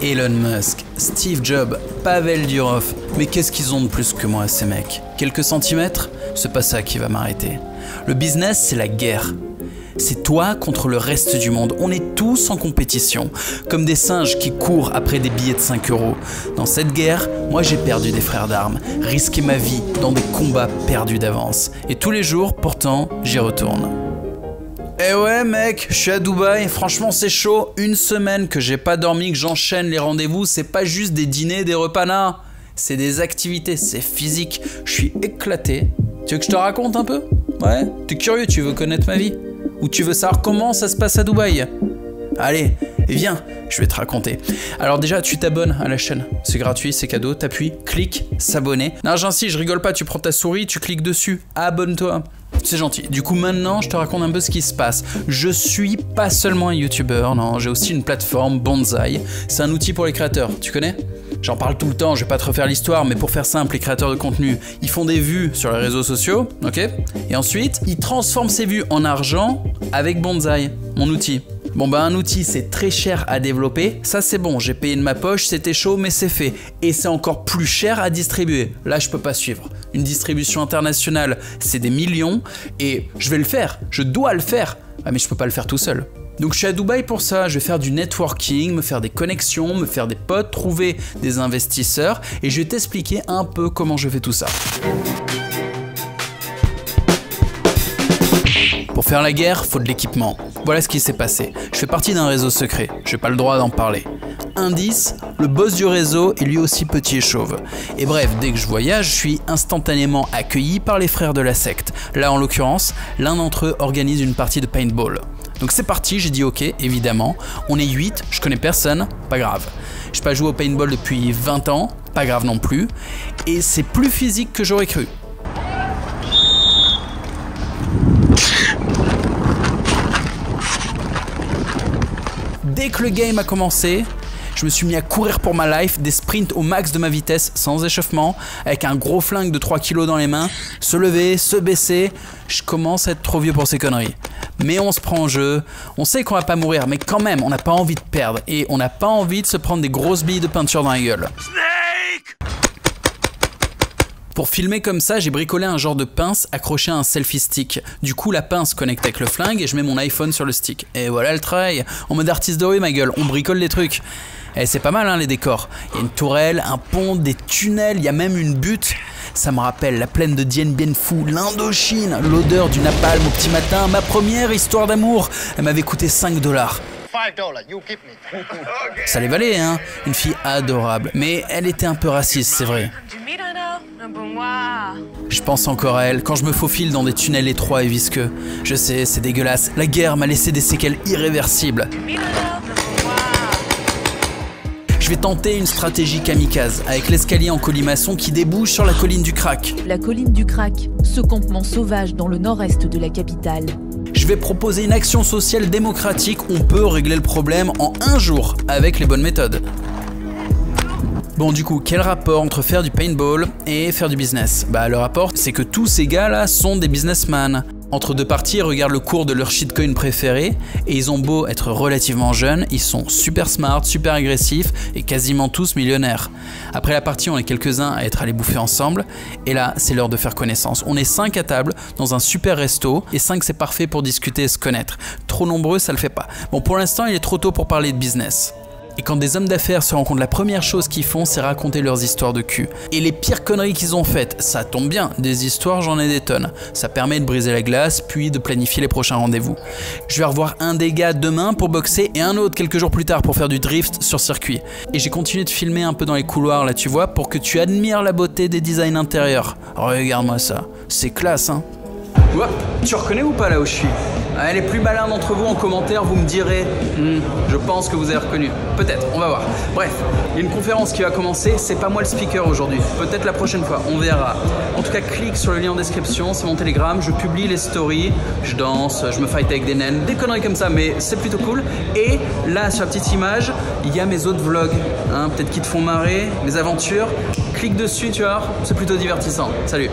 Elon Musk, Steve Jobs, Pavel Durov. Mais qu'est-ce qu'ils ont de plus que moi, ces mecs? Quelques centimètres? C'est pas ça qui va m'arrêter. Le business, c'est la guerre. C'est toi contre le reste du monde. On est tous en compétition, comme des singes qui courent après des billets de 5 €. Dans cette guerre, moi j'ai perdu des frères d'armes, risqué ma vie dans des combats perdus d'avance. Et tous les jours, pourtant, j'y retourne. Eh ouais mec, je suis à Dubaï, franchement c'est chaud. Une semaine que j'ai pas dormi, que j'enchaîne les rendez-vous, c'est pas juste des dîners, des repas là. C'est des activités, c'est physique. Je suis éclaté. Tu veux que je te raconte un peu? Ouais? T'es curieux, tu veux connaître ma vie? Ou tu veux savoir comment ça se passe à Dubaï? Allez, viens, je vais te raconter. Alors déjà, tu t'abonnes à la chaîne. C'est gratuit, c'est cadeau, t'appuies, clique, s'abonner. Non, j'insiste, je rigole pas, tu prends ta souris, tu cliques dessus. Abonne-toi. C'est gentil. Du coup, maintenant, je te raconte un peu ce qui se passe. Je suis pas seulement un youtubeur, non, j'ai aussi une plateforme, Bonzai. C'est un outil pour les créateurs, tu connais? J'en parle tout le temps, je vais pas te refaire l'histoire, mais pour faire simple, les créateurs de contenu, ils font des vues sur les réseaux sociaux, ok? Et ensuite, ils transforment ces vues en argent avec Bonzai, mon outil. Bon bah un outil c'est très cher à développer, ça c'est bon, j'ai payé de ma poche, c'était chaud mais c'est fait. Et c'est encore plus cher à distribuer, là je peux pas suivre. Une distribution internationale c'est des millions et je vais le faire, je dois le faire. Ah mais je peux pas le faire tout seul. Donc je suis à Dubaï pour ça, je vais faire du networking, me faire des connexions, me faire des potes, trouver des investisseurs et je vais t'expliquer un peu comment je fais tout ça. Pour faire la guerre, faut de l'équipement. Voilà ce qui s'est passé. Je fais partie d'un réseau secret, j'ai pas le droit d'en parler. Indice, le boss du réseau est lui aussi petit et chauve. Et bref, dès que je voyage, je suis instantanément accueilli par les frères de la secte. Là en l'occurrence, l'un d'entre eux organise une partie de paintball. Donc c'est parti, j'ai dit ok, évidemment. On est 8, je connais personne, pas grave. Je n'ai pas joué au paintball depuis 20 ans, pas grave non plus. Et c'est plus physique que j'aurais cru. Dès que le game a commencé, je me suis mis à courir pour ma life, des sprints au max de ma vitesse, sans échauffement, avec un gros flingue de 3 kilos dans les mains, se lever, se baisser. Je commence à être trop vieux pour ces conneries. Mais on se prend au jeu, on sait qu'on va pas mourir, mais quand même, on n'a pas envie de perdre. Et on n'a pas envie de se prendre des grosses billes de peinture dans la gueule. Pour filmer comme ça, j'ai bricolé un genre de pince accroché à un selfie stick. Du coup, la pince connecte avec le flingue et je mets mon iPhone sur le stick. Et voilà le travail. En mode artiste de rue, ma gueule, on bricole des trucs. Et c'est pas mal, hein, les décors. Il y a une tourelle, un pont, des tunnels, il y a même une butte. Ça me rappelle la plaine de Dien Bien Phu, l'Indochine, l'odeur du napalm au petit matin, ma première histoire d'amour. Elle m'avait coûté 5 $. Ça les valait, hein. Une fille adorable. Mais elle était un peu raciste, c'est vrai. Je pense encore à elle, quand je me faufile dans des tunnels étroits et visqueux. Je sais, c'est dégueulasse. La guerre m'a laissé des séquelles irréversibles. Je vais tenter une stratégie kamikaze, avec l'escalier en colimaçon qui débouche sur la colline du Crack. La colline du Crack, ce campement sauvage dans le nord-est de la capitale. Je vais proposer une action sociale démocratique, on peut régler le problème en 1 jour, avec les bonnes méthodes. Bon du coup, quel rapport entre faire du paintball et faire du business? Bah le rapport, c'est que tous ces gars-là sont des businessmen. Entre deux parties, ils regardent le cours de leur shitcoin préféré et ils ont beau être relativement jeunes, ils sont super smart, super agressifs et quasiment tous millionnaires. Après la partie, on est quelques-uns à être allés bouffer ensemble et là, c'est l'heure de faire connaissance. On est 5 à table dans un super resto et 5 c'est parfait pour discuter et se connaître. Trop nombreux, ça le fait pas. Bon, pour l'instant, il est trop tôt pour parler de business. Et quand des hommes d'affaires se rencontrent, la première chose qu'ils font, c'est raconter leurs histoires de cul. Et les pires conneries qu'ils ont faites, ça tombe bien, des histoires j'en ai des tonnes. Ça permet de briser la glace, puis de planifier les prochains rendez-vous. Je vais revoir un des gars demain pour boxer et un autre quelques jours plus tard pour faire du drift sur circuit. Et j'ai continué de filmer un peu dans les couloirs là tu vois, pour que tu admires la beauté des designs intérieurs. Regarde-moi ça, c'est classe hein. Ouais, tu reconnais ou pas là où je suis? Les plus malins d'entre vous en commentaire, vous me direz je pense que vous avez reconnu. Peut-être, on va voir. Bref, il y a une conférence qui va commencer, c'est pas moi le speaker aujourd'hui. Peut-être la prochaine fois, on verra. En tout cas, clique sur le lien en description, c'est mon Telegram, je publie les stories, je danse, je me fight avec des naines, des conneries comme ça, mais c'est plutôt cool. Et là, sur la petite image, il y a mes autres vlogs, hein, peut-être qui te font marrer, mes aventures. Clique dessus, tu vois, c'est plutôt divertissant. Salut!